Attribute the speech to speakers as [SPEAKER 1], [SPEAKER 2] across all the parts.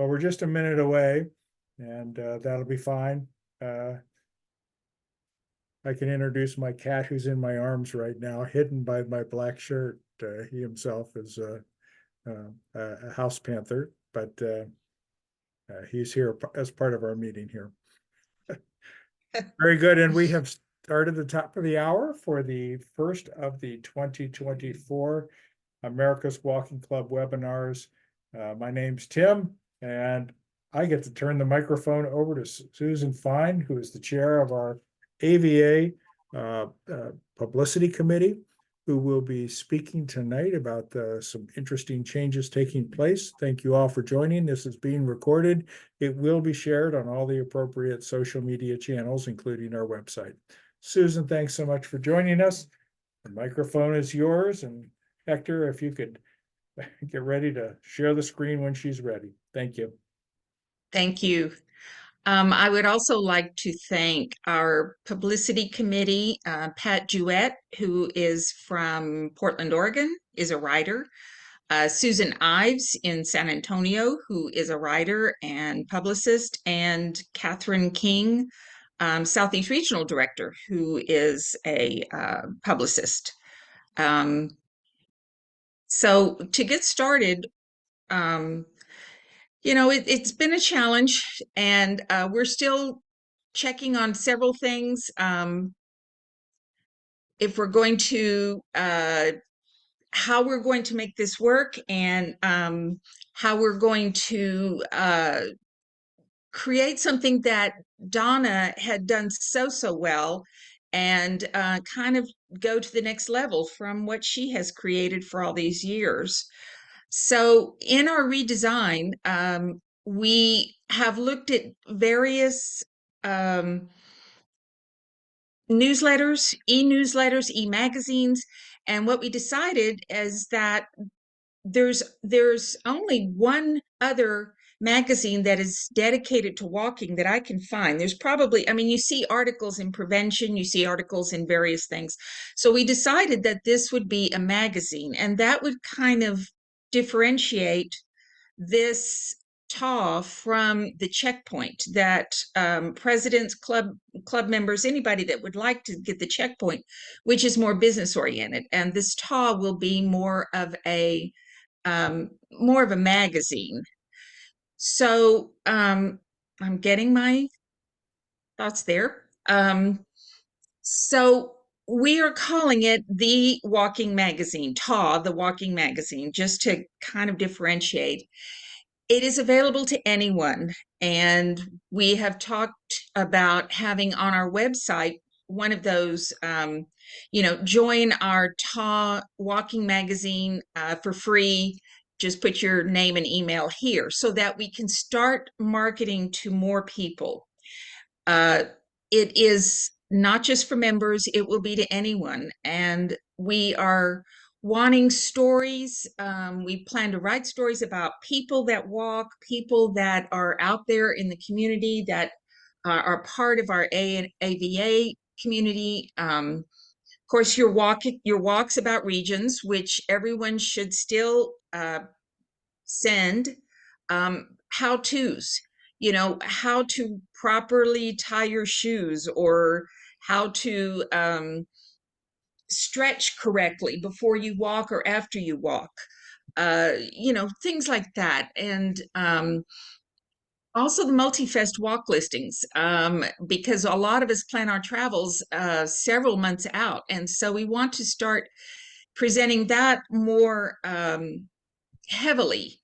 [SPEAKER 1] Well, we're just a minute away, and that'll be fine. I can introduce my cat who's in my arms right now, hidden by my black shirt. He himself is a house panther, but he's here as part of our meeting here. Very good. And we have started the top of the hour for the first of the 2024 America's Walking Club webinars. My name's Tim, and I get to turn the microphone over to Susan Fine, who is the chair of our AVA Publicity Committee, who will be speaking tonight about some interesting changes taking place. Thank you all for joining. This is being recorded. It will be shared on all the appropriate social media channels, including our website. Susan, thanks so much for joining us. The microphone is yours. And Hector, if you could get ready to share the screen when she's ready. Thank you.
[SPEAKER 2] Thank you. I would also like to thank our publicity committee, Pat Jewett, who is from Portland, Oregon, is a writer. Susan Ives in San Antonio, who is a writer and publicist, and Catherine King, Southeast Regional Director, who is a publicist. So to get started, it's been a challenge, and we're still checking on several things. If we're going to, how we're going to make this work, and how we're going to create something that Donna had done so well, and kind of go to the next level from what she has created for all these years. So in our redesign, we have looked at various newsletters, e-newsletters, e-magazines, and what we decided is that there's only one other magazine that is dedicated to walking that I can find. There's probably, I mean, you see articles in prevention, you see articles in various things. So we decided that this would be a magazine, and that would kind of differentiate this TAW from the checkpoint that presidents, club members, anybody that would like to get the checkpoint, which is more business oriented. And this TAW will be more of a magazine. So I'm getting my thoughts there. So we are calling it the Walking Magazine, TAW, the Walking Magazine, just to kind of differentiate. It is available to anyone, and we have talked about having on our website one of those, join our TAW Walking Magazine for free. Just put your name and email here so that we can start marketing to more people. It is not just for members, it will be to anyone. And we are wanting stories. We plan to write stories about people that walk, people that are out there in the community that are part of our AVA community. Of course, your walks about regions, which everyone should still send how-tos, how to properly tie your shoes, or how to stretch correctly before you walk or after you walk, things like that. And also the multi-fest walk listings, because a lot of us plan our travels several months out. And so we want to start presenting that more heavily,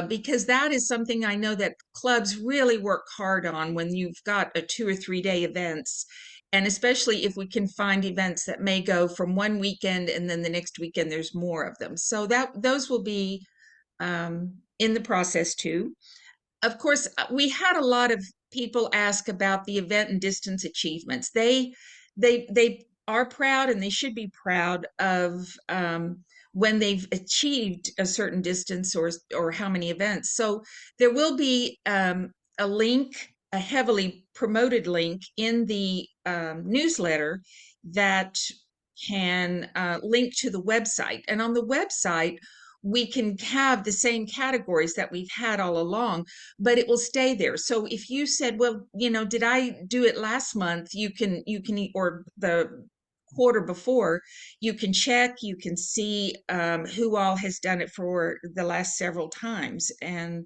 [SPEAKER 2] because that is something I know that clubs really work hard on when you've got a 2 or 3 day events. And especially if we can find events that may go from one weekend and then the next weekend there's more of them. So those will be in the process too. Of course, we had a lot of people ask about the event and distance achievements. They are proud, and they should be proud of when they've achieved a certain distance or how many events. So there will be a link, a heavily promoted link in the newsletter that can link to the website. And on the website, we can have the same categories that we've had all along, but it will stay there. So if you said, well, did I do it last month? Or the quarter before, you can check, you can see who all has done it for the last several times. And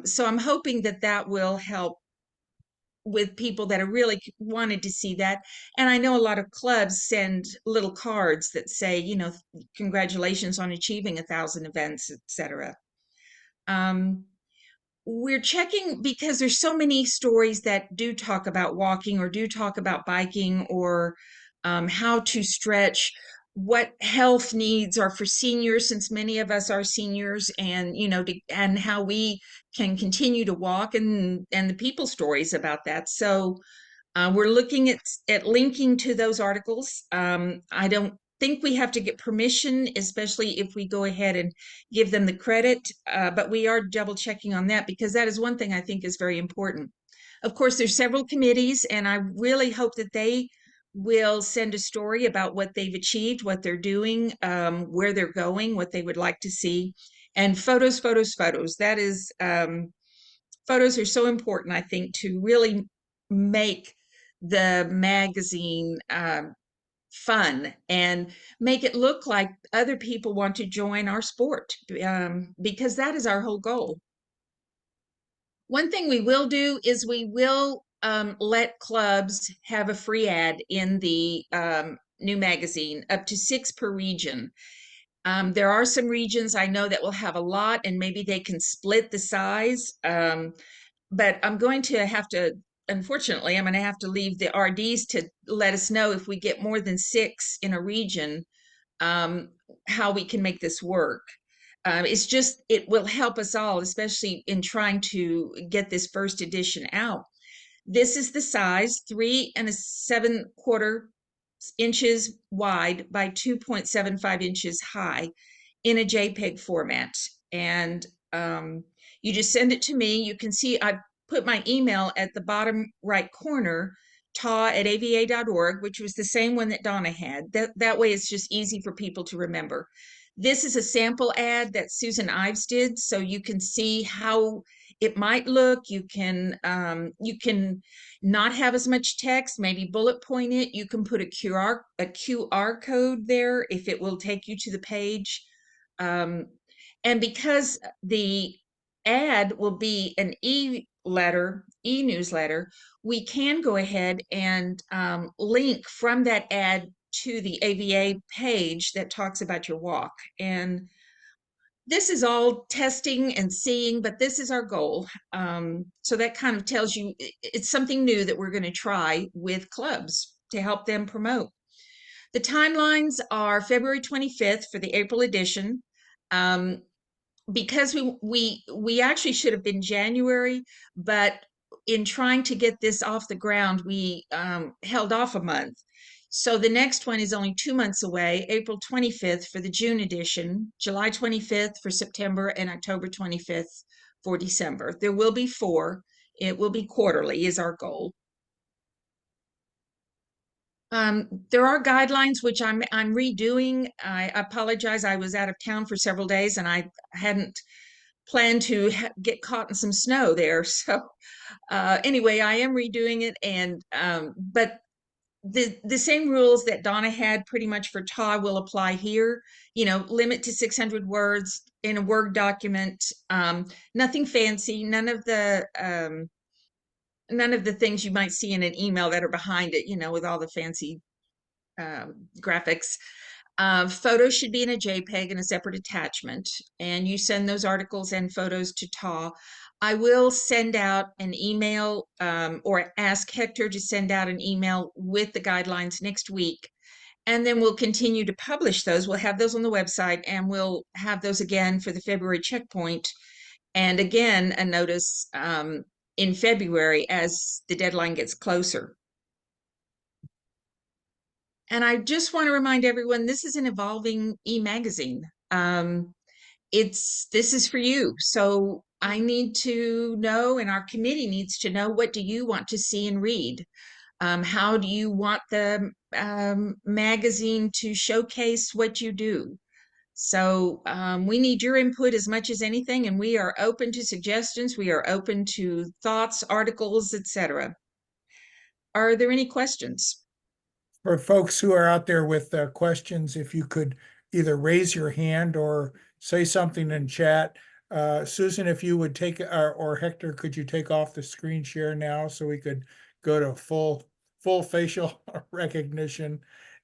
[SPEAKER 2] so I'm hoping that that will help with people that are really wanted to see that. And I know a lot of clubs send little cards that say, congratulations on achieving 1,000 events, etc. Um, we're checking because there's so many stories that do talk about walking or do talk about biking or how to stretch, what health needs are for seniors, since many of us are seniors, and and how we can continue to walk, and the people stories about that. So we're looking at linking to those articles. I don't think we have to get permission, especially if we go ahead and give them the credit, but we are double checking on that because that is one thing I think is very important. Of course, there's several committees, and I really hope that they will send a story about what they've achieved, what they're doing, where they're going, what they would like to see, and photos, photos, photos. That is, photos are so important, I think, to really make the magazine fun and make it look like other people want to join our sport, because that is our whole goal. One thing we will do is we will let clubs have a free ad in the new magazine, up to 6 per region. There are some regions I know that will have a lot, and maybe they can split the size. But I'm going to have to, unfortunately, I'm going to have to leave the RDs to let us know if we get more than 6 in a region, um, how we can make this work. It's just, it will help us all, especially in trying to get this first edition out. This is the size, 3 7/4 inches wide by 2.75 inches high in a JPEG format. And you just send it to me. You can see I put my email at the bottom right corner, taw@ava.org, which was the same one that Donna had. That way it's just easy for people to remember. This is a sample ad that Susan Ives did, so you can see how it might look. You can not have as much text, maybe bullet point it. You can put a QR code there if it will take you to the page. And because the ad will be an e-newsletter, we can go ahead and link from that ad to the AVA page that talks about your walk. And this is all testing and seeing, but this is our goal. So that kind of tells you it's something new that we're going to try with clubs to help them promote. The timelines are February 25th for the April edition. Because we actually should have been January, but in trying to get this off the ground, we held off a month. So the next one is only 2 months away, April 25th for the June edition, July 25th for September, and October 25th for December. There will be 4. It will be quarterly is our goal. There are guidelines which I'm redoing. I apologize. I was out of town for several days and I hadn't planned to get caught in some snow there. So anyway, I am redoing it, and but the same rules that Donna had pretty much for TAW will apply here. Limit to 600 words in a Word document. Nothing fancy. None of the things you might see in an email that are behind it, with all the fancy graphics. Photos should be in a JPEG and a separate attachment, and you send those articles and photos to TAW. I will send out an email, or ask Hector to send out an email with the guidelines next week, and then we'll continue to publish those. We'll have those on the website, and we'll have those again for the February checkpoint, and again a notice in February as the deadline gets closer. And I just want to remind everyone, this is an evolving e-magazine. This is for you. So I need to know, and our committee needs to know, what do you want to see and read? How do you want the magazine to showcase what you do? So we need your input as much as anything, and we are open to suggestions. We are open to thoughts, articles, etc. Are there any questions?
[SPEAKER 1] For folks who are out there with questions, if you could either raise your hand or say something in chat. Susan, if you would take, or Hector, could you take off the screen share now so we could go to full facial recognition?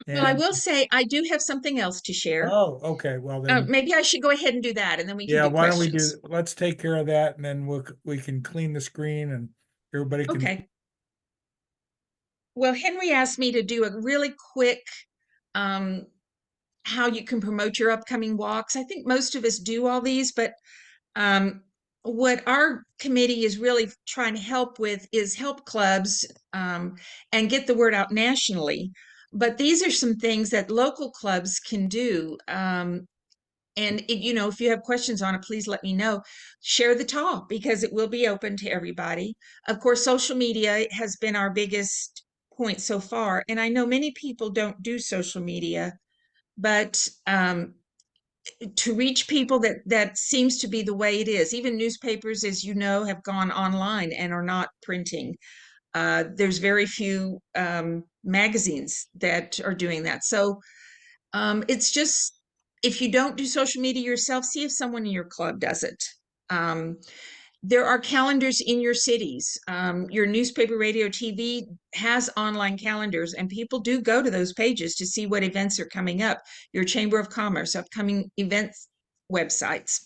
[SPEAKER 2] Well, I
[SPEAKER 1] And
[SPEAKER 2] will say I do have something else to share.
[SPEAKER 1] oh, okay, well then,
[SPEAKER 2] Maybe I should go ahead and do that, and then we can
[SPEAKER 1] yeah,
[SPEAKER 2] do
[SPEAKER 1] why don't we
[SPEAKER 2] questions.
[SPEAKER 1] do, let's take care of that and then we can clean the screen and everybody can.
[SPEAKER 2] Okay. Well, Henry asked me to do a really quick um, how you can promote your upcoming walks. I think most of us do all these, but um, what our committee is really trying to help with is help clubs and get the word out nationally. But these are some things that local clubs can do. And if you have questions on it, please let me know. Share the talk because it will be open to everybody. Of course, social media has been our biggest point so far. And I know many people don't do social media, but to reach people, that seems to be the way it is. Even newspapers, as you know, have gone online and are not printing. There's very few magazines that are doing that. So it's just, if you don't do social media yourself, see if someone in your club does it. Um, there are calendars in your cities. Your newspaper, radio, TV has online calendars, and people do go to those pages to see what events are coming up. Your Chamber of Commerce, upcoming events websites.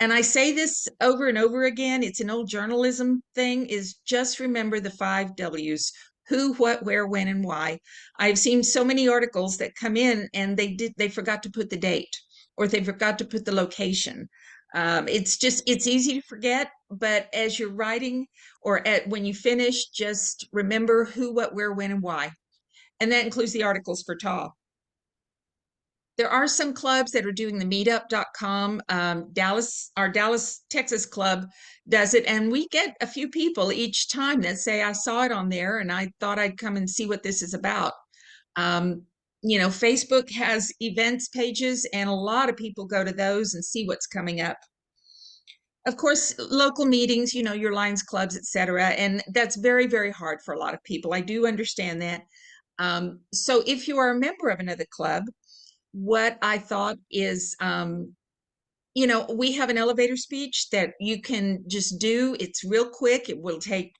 [SPEAKER 2] And I say this over and over again, it's an old journalism thing, is just remember the 5 W's: who, what, where, when, and why. I've seen so many articles that come in and they forgot to put the date, or they forgot to put the location. It's easy to forget, but as you're writing or when you finish, just remember who, what, where, when, and why. And that includes the articles for TAW. There are some clubs that are doing the meetup.com. Our Dallas, Texas club does it. And we get a few people each time that say, I saw it on there and I thought I'd come and see what this is about. Um, Facebook has events pages, and a lot of people go to those and see what's coming up. Of course, local meetings, your Lions clubs, etc. And that's very, very hard for a lot of people. I do understand that. So if you are a member of another club, what I thought is, we have an elevator speech that you can just do. It's real quick. It will take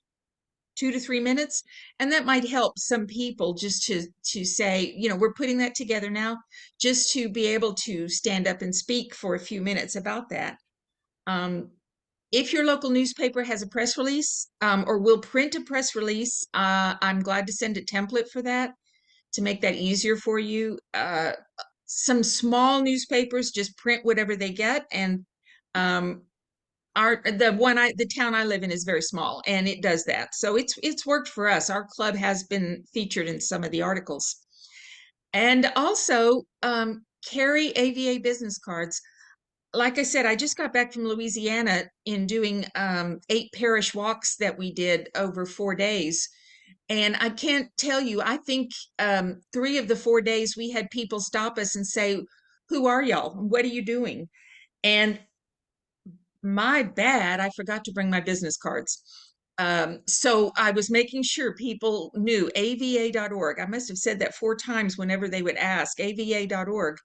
[SPEAKER 2] 2 to 3 minutes, and that might help some people just to say, we're putting that together now, just to be able to stand up and speak for a few minutes about that. If your local newspaper has a press release or will print a press release, I'm glad to send a template for that to make that easier for you. Some small newspapers just print whatever they get, and the town I live in is very small, and it does that. So it's worked for us. Our club has been featured in some of the articles, and also carry AVA business cards. Like I said, I just got back from Louisiana in doing 8 parish walks that we did over 4 days. And I can't tell you, I think 3 of the 4 days we had people stop us and say, who are y'all? What are you doing? And my bad, I forgot to bring my business cards. So I was making sure people knew ava.org. I must have said that 4 times whenever they would ask, ava.org,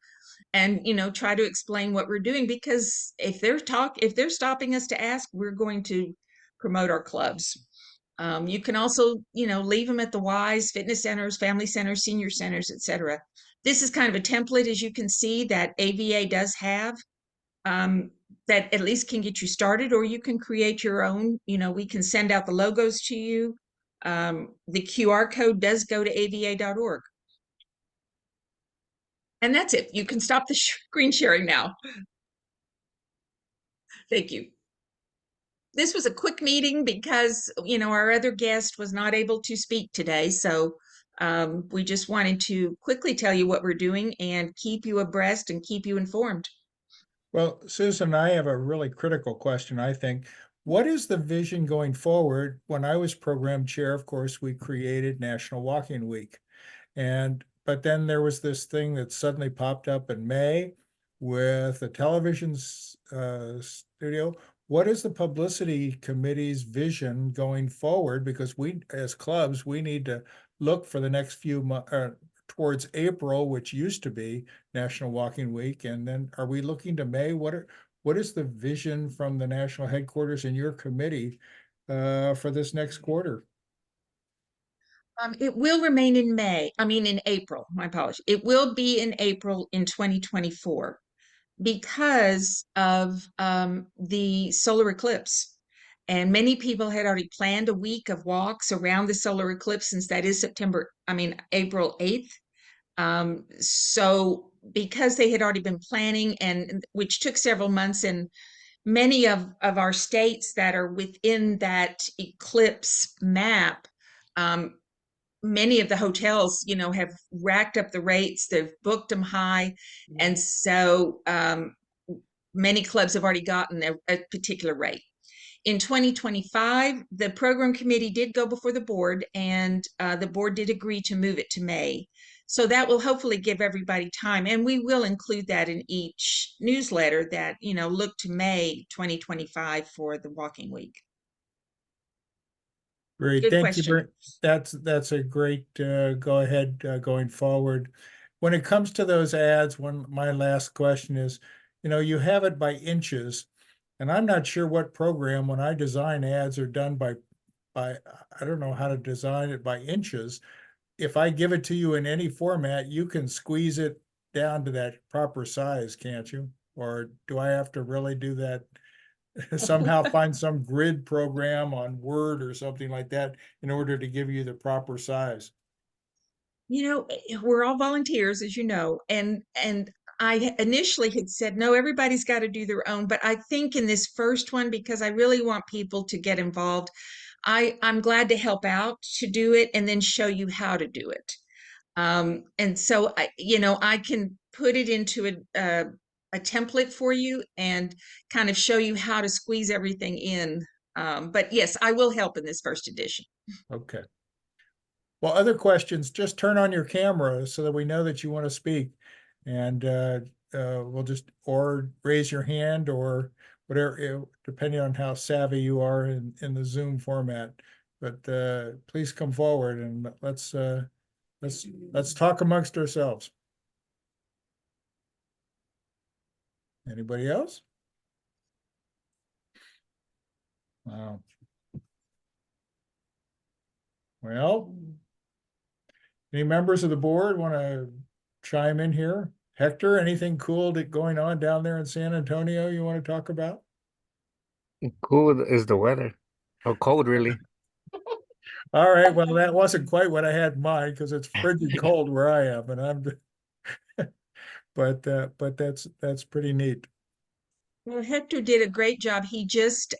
[SPEAKER 2] and try to explain what we're doing, because if they're stopping us to ask, we're going to promote our clubs. You can also leave them at the Y's, fitness centers, family centers, senior centers, etc. This is kind of a template, as you can see, that AVA does have, that at least can get you started, or you can create your own. We can send out the logos to you. The QR code does go to ava.org. And that's it. You can stop the screen sharing now. Thank you. This was a quick meeting because, our other guest was not able to speak today. So we just wanted to quickly tell you what we're doing and keep you abreast and keep you informed.
[SPEAKER 1] Well, Susan, I have a really critical question, I think. What is the vision going forward? When I was program chair, of course, we created National Walking Week. But then there was this thing that suddenly popped up in May. with a television studio. What is the publicity committee's vision going forward? Because we, as clubs, we need to look for the next few months, towards April, which used to be National Walking Week, and then are we looking to May? What is the vision from the national headquarters and your committee for this next quarter?
[SPEAKER 2] It will remain in May, I mean in April, my apologies. It will be in April in 2024 because of the solar eclipse. And many people had already planned a week of walks around the solar eclipse since that is April 8th. So because they had already been planning and which took several months, and many of our states that are within that eclipse map, many of the hotels, have racked up the rates, they've booked them high. And so many clubs have already gotten a particular rate. In 2025, the program committee did go before the board, and the board did agree to move it to May. So that will hopefully give everybody time. And we will include that in each newsletter that, look to May 2025 for the walking week.
[SPEAKER 1] Great,
[SPEAKER 2] Good
[SPEAKER 1] thank you
[SPEAKER 2] question.
[SPEAKER 1] very, that's a great go ahead going forward. When it comes to those ads, my last question is, you have it by inches, and I'm not sure what program, when I design ads, are done by I don't know how to design it by inches. If I give it to you in any format, you can squeeze it down to that proper size, can't you? Or do I have to really do that? Somehow find some grid program on Word or something like that in order to give you the proper size.
[SPEAKER 2] We're all volunteers, as you know, and I initially had said, no, everybody's got to do their own. But I think in this first one, because I really want people to get involved, I'm glad to help out to do it and then show you how to do it. And so I can put it into a template for you and kind of show you how to squeeze everything in. But yes, I will help in this first edition.
[SPEAKER 1] Okay. Well, other questions, just turn on your camera so that we know that you want to speak. And we'll just, or raise your hand or whatever, depending on how savvy you are in the Zoom format. But please come forward and let's talk amongst ourselves. Anybody else? Wow. Well, any members of the board want to chime in here? Hector, anything cool going on down there in San Antonio you want to talk about?
[SPEAKER 3] Cool is the weather. Or cold, really.
[SPEAKER 1] All right, well, that wasn't quite what I had in mind because it's frigid cold where I am, and but that's pretty neat.
[SPEAKER 2] Well, Hector did a great job. He just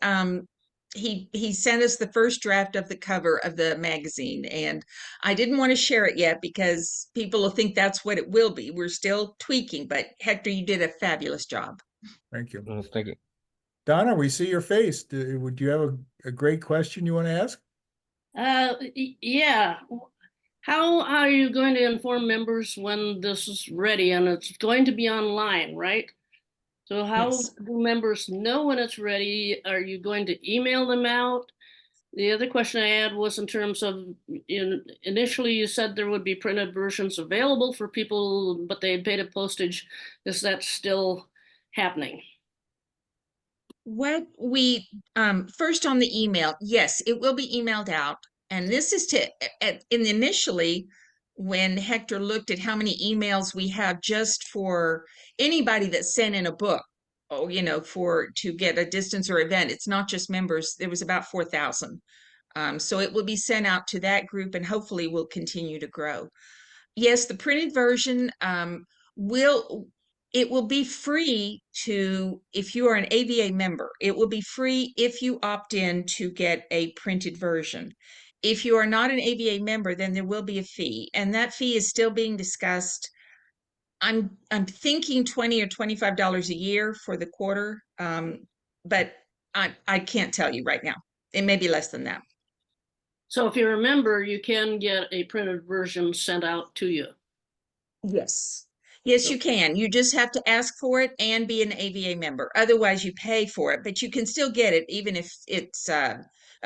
[SPEAKER 2] he sent us the first draft of the cover of the magazine, and I didn't want to share it yet because people will think that's what it will be. We're still tweaking, but Hector, you did a fabulous job.
[SPEAKER 1] Thank you.
[SPEAKER 3] Thank you.
[SPEAKER 1] Donna, we see your face. Do you have a great question you want to ask?
[SPEAKER 4] Yeah. How are you going to inform members when this is ready? And it's going to be online, right? So how
[SPEAKER 2] Yes.
[SPEAKER 4] do members know when it's ready? Are you going to email them out? The other question I had was in terms of, initially you said there would be printed versions available for people, but they had paid a postage. Is that still happening?
[SPEAKER 2] What we first on the email, yes, it will be emailed out. And this is initially when Hector looked at how many emails we have just for anybody that sent in a book, to get a distance or event. It's not just members. There was about 4,000. So it will be sent out to that group and hopefully will continue to grow. Yes, the printed version will it will be free to, if you are an AVA member, it will be free if you opt in to get a printed version. If you are not an AVA member, then there will be a fee, and that fee is still being discussed. I'm thinking $20 or $25 a year for the quarter, but I can't tell you right now. It may be less than that.
[SPEAKER 4] So if you're a member, you can get a printed version sent out to you.
[SPEAKER 2] Yes. Yes, you can. You just have to ask for it and be an AVA member. Otherwise, you pay for it, but you can still get it even if it's a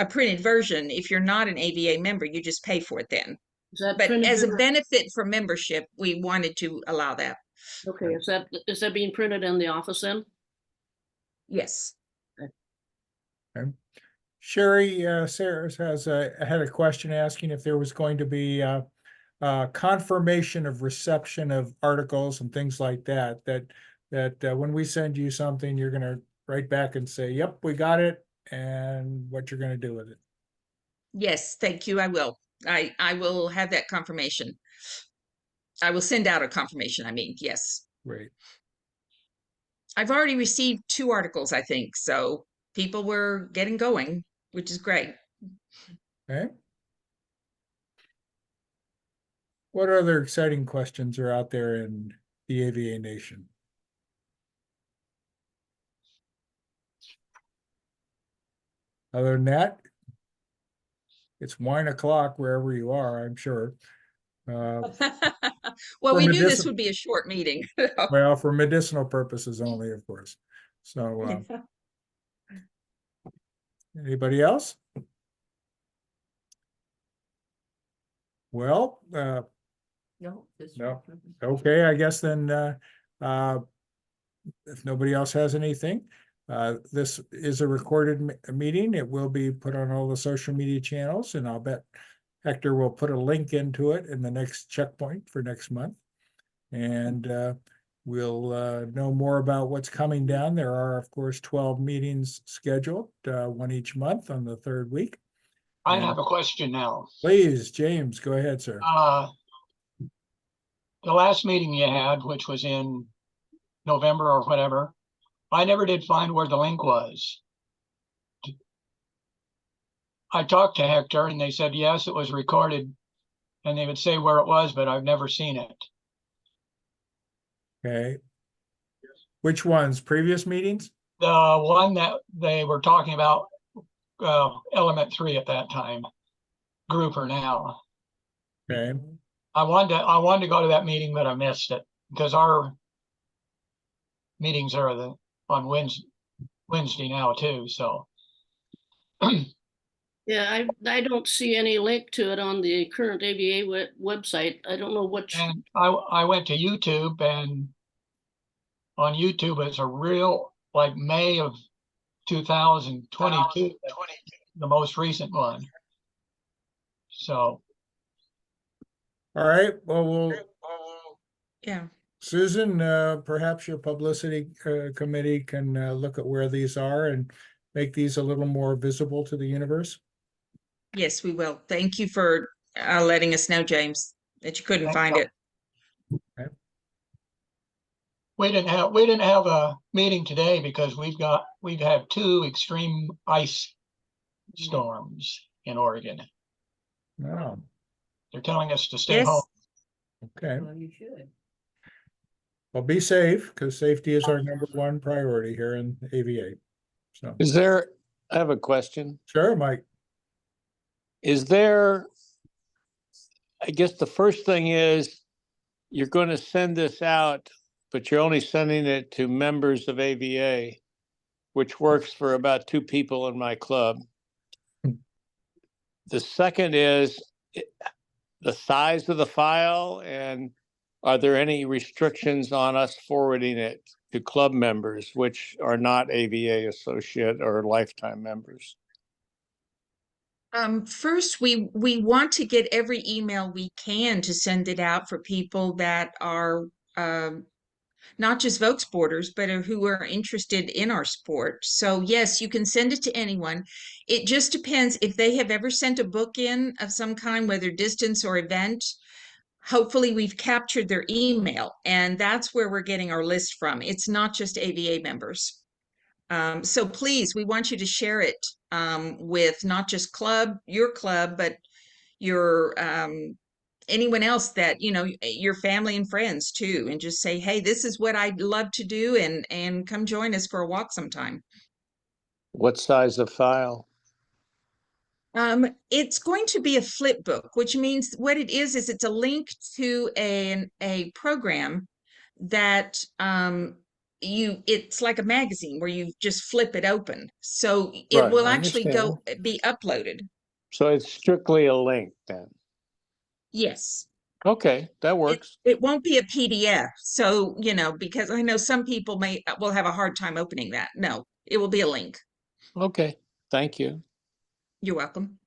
[SPEAKER 2] printed version. If you're not an AVA member, you just pay for it then.
[SPEAKER 4] Is that
[SPEAKER 2] But
[SPEAKER 4] printed?
[SPEAKER 2] as a benefit for membership, we wanted to allow that.
[SPEAKER 4] Okay, is that being printed in the office then?
[SPEAKER 2] Yes.
[SPEAKER 1] Sherry, Sarah has had a question asking if there was going to be confirmation of reception of articles and things like that, that when we send you something, you're gonna write back and say, yep, we got it, and what you're gonna do with it.
[SPEAKER 2] Yes, thank you. I will. I will have that confirmation. I will send out a confirmation. I mean, yes.
[SPEAKER 1] Great.
[SPEAKER 2] I've already received 2 articles, I think, so people were getting going, which is great.
[SPEAKER 1] Okay. What other exciting questions are out there in the AVA Nation? Other than that, it's wine o'clock wherever you are, I'm sure.
[SPEAKER 2] Well,
[SPEAKER 1] For
[SPEAKER 2] we knew this
[SPEAKER 1] medicinal-
[SPEAKER 2] would be a short meeting.
[SPEAKER 1] Well, for medicinal purposes only, of course. So, anybody else? Well,
[SPEAKER 5] No.
[SPEAKER 1] No. okay, I guess then, if nobody else has anything, this is a recorded meeting. It will be put on all the social media channels, and I'll bet Hector will put a link into it in the next checkpoint for next month. And we'll know more about what's coming down. There are, of course, 12 meetings scheduled, one each month on the 3rd week.
[SPEAKER 6] I
[SPEAKER 1] And
[SPEAKER 6] have a question now.
[SPEAKER 1] please, James, go ahead, sir.
[SPEAKER 6] The last meeting you had, which was in November or whatever, I never did find where the link was. I talked to Hector and they said, yes, it was recorded, and they would say where it was, but I've never seen it.
[SPEAKER 1] Okay. Which ones? Previous meetings?
[SPEAKER 6] The one that they were talking about, element 3 at that time, grouper now.
[SPEAKER 1] Okay.
[SPEAKER 6] I wanted to go to that meeting, but I missed it because our meetings are on Wednesday now too. So
[SPEAKER 4] Yeah, I don't see any link to it on the current AVA website. I don't know which.
[SPEAKER 6] and I went to YouTube, and on YouTube it's a real like May of 2022, the most recent one. So
[SPEAKER 1] All right, well,
[SPEAKER 2] Yeah.
[SPEAKER 1] Susan, perhaps your publicity committee can look at where these are and make these a little more visible to the universe.
[SPEAKER 2] Yes, we will. Thank you for letting us know, James, that you couldn't find it.
[SPEAKER 6] we didn't have a meeting today because we've had 2 extreme ice storms in Oregon.
[SPEAKER 1] Oh,
[SPEAKER 6] They're telling us to stay
[SPEAKER 2] Yes.
[SPEAKER 6] home.
[SPEAKER 1] okay.
[SPEAKER 5] Well, you should.
[SPEAKER 1] Well, be safe, because safety is our #1 priority here in AVA. So,
[SPEAKER 3] I have a question.
[SPEAKER 1] sure, Mike.
[SPEAKER 3] Is there, I guess the first thing is, you're going to send this out, but you're only sending it to members of AVA, which works for about 2 people in my club. The second is the size of the file, and are there any restrictions on us forwarding it to club members, which are not AVA associate or lifetime members?
[SPEAKER 2] First, we want to get every email we can to send it out for people that are not just Vogue sporters, but who are interested in our sport. So yes, you can send it to anyone. It just depends if they have ever sent a book in of some kind, whether distance or event. Hopefully we've captured their email, and that's where we're getting our list from. It's not just AVA members. So please, we want you to share it with not just your club, but your anyone else that, your family and friends too, and just say, hey, this is what I'd love to do, and come join us for a walk sometime.
[SPEAKER 3] What size of file?
[SPEAKER 2] It's going to be a flip book, which means what it is it's a link to a program that it's like a magazine where you just flip it open. So it
[SPEAKER 3] Right,
[SPEAKER 2] will
[SPEAKER 3] I
[SPEAKER 2] actually
[SPEAKER 3] understand.
[SPEAKER 2] be uploaded.
[SPEAKER 3] So it's strictly a link then.
[SPEAKER 2] Yes.
[SPEAKER 3] Okay, that works.
[SPEAKER 2] It won't be a PDF. So, because I know some people will have a hard time opening that. No, it will be a link.
[SPEAKER 3] Okay, thank you.
[SPEAKER 2] You're welcome.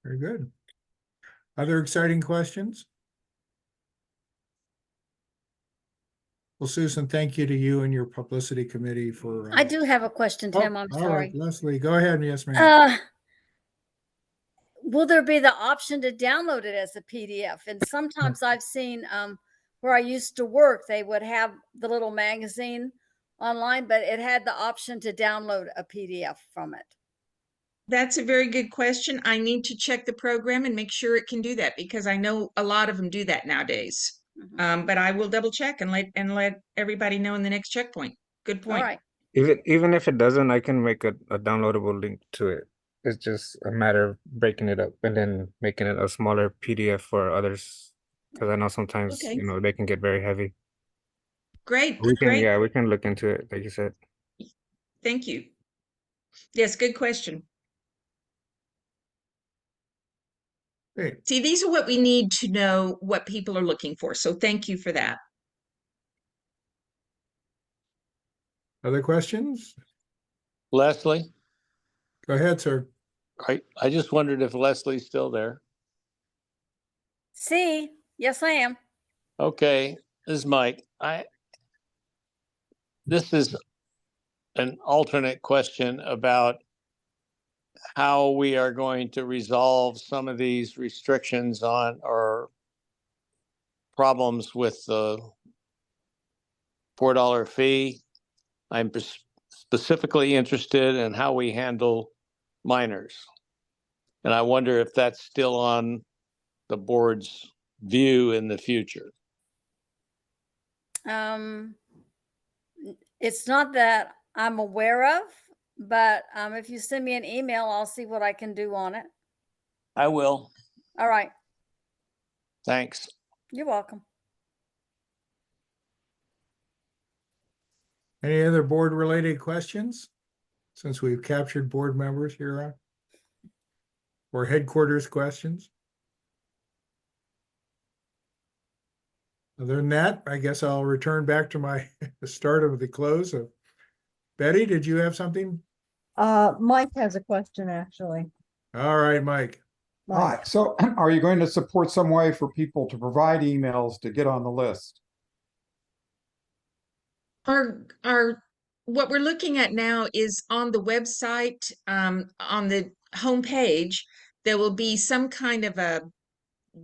[SPEAKER 1] Very good. Other exciting questions? Well, Susan, thank you to you and your publicity committee for.
[SPEAKER 5] I do have a question, Tim. I'm
[SPEAKER 1] All right,
[SPEAKER 5] sorry.
[SPEAKER 1] Leslie, go ahead. Yes, ma'am.
[SPEAKER 5] Will there be the option to download it as a PDF? And sometimes I've seen where I used to work, they would have the little magazine online, but it had the option to download a PDF from it.
[SPEAKER 2] That's a very good question. I need to check the program and make sure it can do that because I know a lot of them do that nowadays. But I will double check and let everybody know in the next checkpoint. Good
[SPEAKER 5] All
[SPEAKER 2] point.
[SPEAKER 5] right.
[SPEAKER 7] Even if it doesn't, I can make a downloadable link to it. It's just a matter of breaking it up and then making it a smaller PDF for others. Because I know sometimes,
[SPEAKER 2] Okay.
[SPEAKER 7] they can get very heavy.
[SPEAKER 2] Great.
[SPEAKER 7] We can,
[SPEAKER 2] Great.
[SPEAKER 7] yeah, we can look into it, like you said.
[SPEAKER 2] Thank you. Yes, good question.
[SPEAKER 1] Great.
[SPEAKER 2] See, these are what we need to know what people are looking for. So thank you for that.
[SPEAKER 1] Other questions?
[SPEAKER 3] Leslie,
[SPEAKER 1] Go ahead, sir.
[SPEAKER 3] I just wondered if Leslie's still there.
[SPEAKER 5] See, yes, I am.
[SPEAKER 3] Okay, this is Mike. This is an alternate question about how we are going to resolve some of these restrictions on or problems with the $4 fee. I'm specifically interested in how we handle minors. And I wonder if that's still on the board's view in the future.
[SPEAKER 5] It's not that I'm aware of, but if you send me an email, I'll see what I can do on it.
[SPEAKER 3] I will.
[SPEAKER 5] All right.
[SPEAKER 3] Thanks.
[SPEAKER 5] You're welcome.
[SPEAKER 1] Any other board related questions? Since we've captured board members here or headquarters questions? Other than that, I guess I'll return back to the start of the close of. Betty, did you have something?
[SPEAKER 8] Mike has a question, actually.
[SPEAKER 1] All right, Mike.
[SPEAKER 8] Mike.
[SPEAKER 9] Hi, so are you going to support some way for people to provide emails to get on the list?
[SPEAKER 2] What we're looking at now is on the website, on the homepage, there will be some kind of a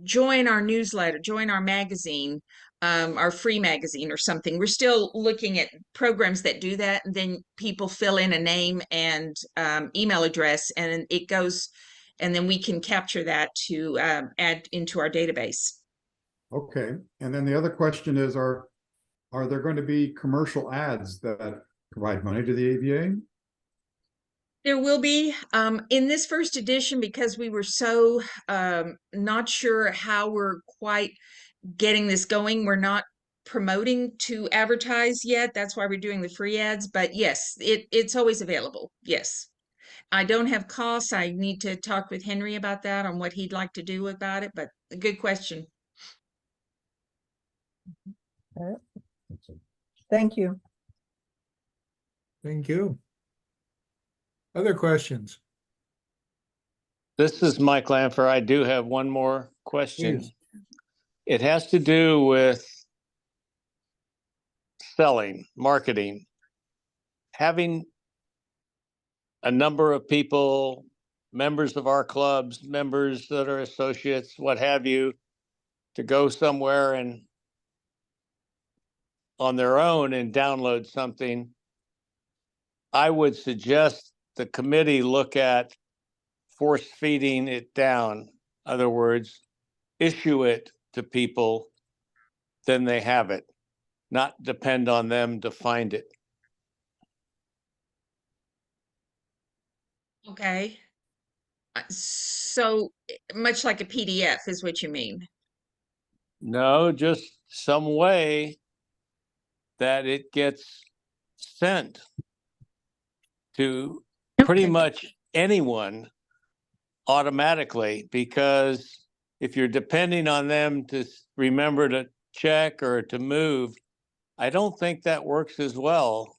[SPEAKER 2] join our newsletter, join our magazine, our free magazine or something. We're still looking at programs that do that. And then people fill in a name and email address and it goes, and then we can capture that to add into our database.
[SPEAKER 9] Okay, and then the other question is, are there going to be commercial ads that provide money to the AVA?
[SPEAKER 2] There will be in this first edition, because we were so not sure how we're quite getting this going. We're not promoting to advertise yet. That's why we're doing the free ads. But yes, it's always available. Yes. I don't have costs. I need to talk with Henry about that on what he'd like to do about it. But a good question.
[SPEAKER 8] Thank you.
[SPEAKER 1] Thank you. Other questions?
[SPEAKER 3] This is Mike Lanfer. I do have one more question.
[SPEAKER 1] Please.
[SPEAKER 3] It has to do with selling, marketing, having a number of people, members of our clubs, members that are associates, what have you, to go somewhere and on their own and download something. I would suggest the committee look at force feeding it down. In other words, issue it to people, then they have it, not depend on them to find it.
[SPEAKER 2] Okay. So much like a PDF is what you mean.
[SPEAKER 3] No, just some way that it gets sent to pretty
[SPEAKER 2] Okay.
[SPEAKER 3] much anyone automatically, because if you're depending on them to remember to check or to move, I don't think that works as well.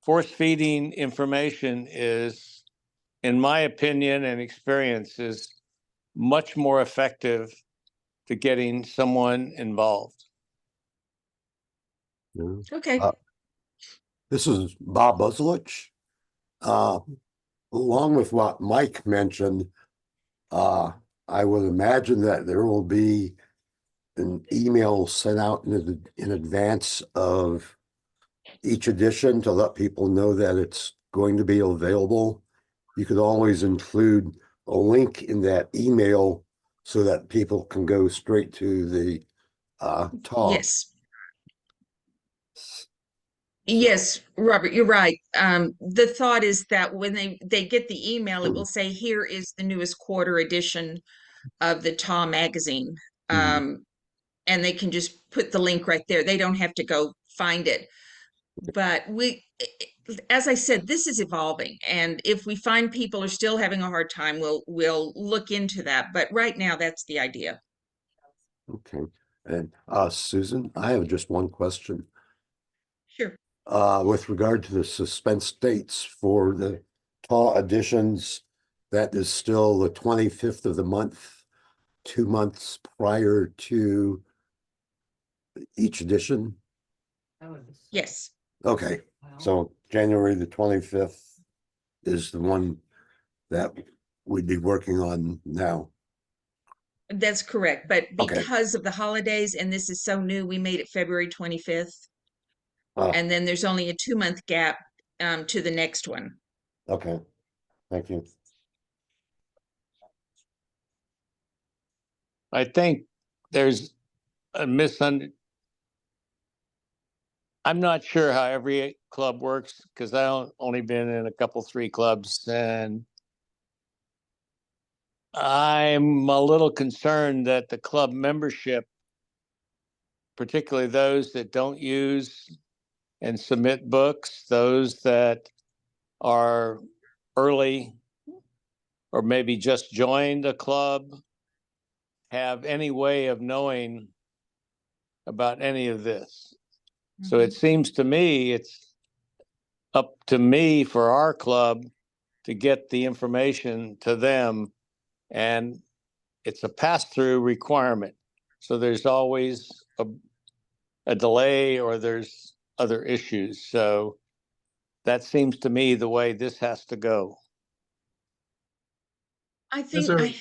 [SPEAKER 3] Force feeding information is, in my opinion and experience, is much more effective to getting someone involved.
[SPEAKER 10] Yeah.
[SPEAKER 2] Okay.
[SPEAKER 10] This is Bob Buzelich. Along with what Mike mentioned, I would imagine that there will be an email sent out in advance of each edition to let people know that it's going to be available. You could always include a link in that email so that people can go straight to the talk.
[SPEAKER 2] Yes. Yes, Robert, you're right. The thought is that when they get the email, it will say, here is the newest quarter edition of the TAW magazine. Um, and they can just put the link right there. They don't have to go find it. But as I said, this is evolving. And if we find people are still having a hard time, we'll look into that. But right now, that's the idea.
[SPEAKER 10] Okay. And Susan, I have just one question.
[SPEAKER 2] Sure.
[SPEAKER 10] With regard to the suspense dates for the TAW editions, that is still the 25th of the month, 2 months prior to each edition.
[SPEAKER 2] Yes,
[SPEAKER 10] Okay, so January the 25th is the one that we'd be working on now.
[SPEAKER 2] that's correct. But
[SPEAKER 10] Okay.
[SPEAKER 2] because of the holidays, and this is so new, we made it February 25th.
[SPEAKER 10] Ah,
[SPEAKER 2] And then there's only a 2-month gap to the next one.
[SPEAKER 10] okay, thank you.
[SPEAKER 3] I think there's a I'm not sure how every club works because I've only been in a couple, 3 clubs, and I'm a little concerned that the club membership, particularly those that don't use and submit books, those that are early or maybe just joined a club, have any way of knowing about any of this. So it seems to me it's up to me for our club to get the information to them, and it's a pass-through requirement. So there's always a delay or there's other issues. So that seems to me the way this has to go.
[SPEAKER 2] I
[SPEAKER 1] As
[SPEAKER 2] think
[SPEAKER 1] a,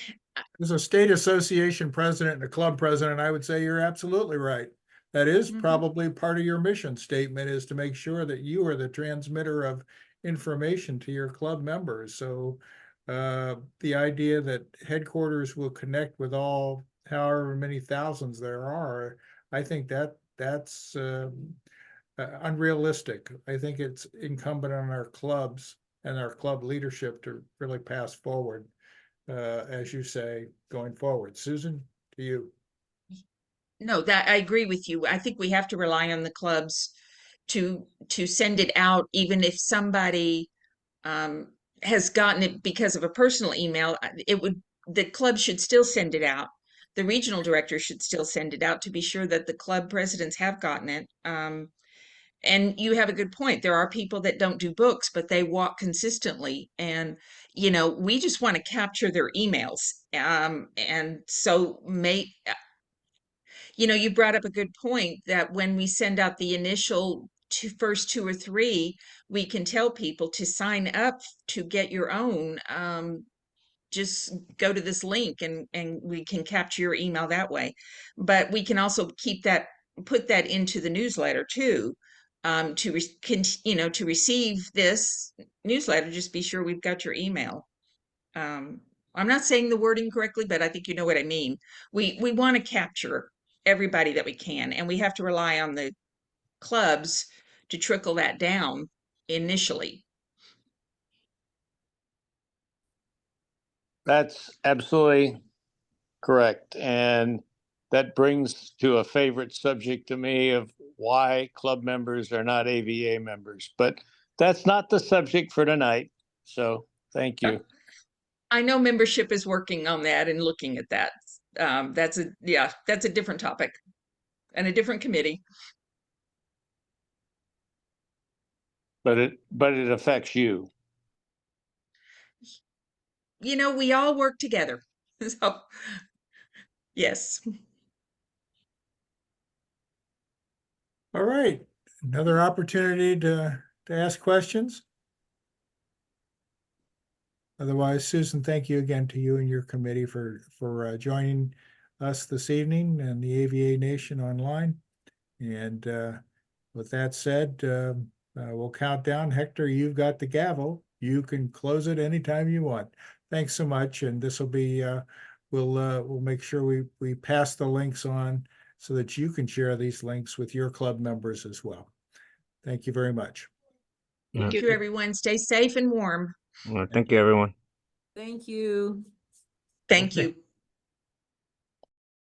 [SPEAKER 1] as a state association president and a club president, I would say you're absolutely right. That is probably part of your mission statement, is to make sure that you are the transmitter of information to your club members. So the idea that headquarters will connect with all however many thousands there are, I think that's unrealistic. I think it's incumbent on our clubs and our club leadership to really pass forward, as you say, going forward. Susan, to you.
[SPEAKER 2] no, that I agree with you. I think we have to rely on the clubs to send it out, even if somebody has gotten it because of a personal email. The club should still send it out. The regional director should still send it out to be sure that the club presidents have gotten it. And you have a good point. There are people that don't do books, but they walk consistently. And, we just want to capture their emails. And so you brought up a good point that when we send out the initial first 2 or 3, we can tell people to sign up to get your own. Just go to this link and we can capture your email that way. But we can also put that into the newsletter too. To receive this newsletter, just be sure we've got your email. I'm not saying the wording correctly, but I think you know what I mean. We want to capture everybody that we can, and we have to rely on the clubs to trickle that down initially.
[SPEAKER 3] That's absolutely correct. And that brings to a favorite subject to me of why club members are not AVA members. But that's not the subject for tonight. So thank you.
[SPEAKER 2] I know membership is working on that and looking at that. That's a different topic and a different committee.
[SPEAKER 3] But it affects you.
[SPEAKER 2] You know, we all work together. So, yes.
[SPEAKER 1] All right, another opportunity to ask questions. Otherwise, Susan, thank you again to you and your committee for joining us this evening and the AVA Nation online. And with that said, we'll count down. Hector, you've got the gavel. You can close it anytime you want. Thanks so much. And this will be, we'll make sure we pass the links on so that you can share these links with your club members as well. Thank you very much.
[SPEAKER 2] Thank you, everyone. Stay safe and warm.
[SPEAKER 7] Thank you, everyone.
[SPEAKER 8] Thank you.
[SPEAKER 2] Thank you.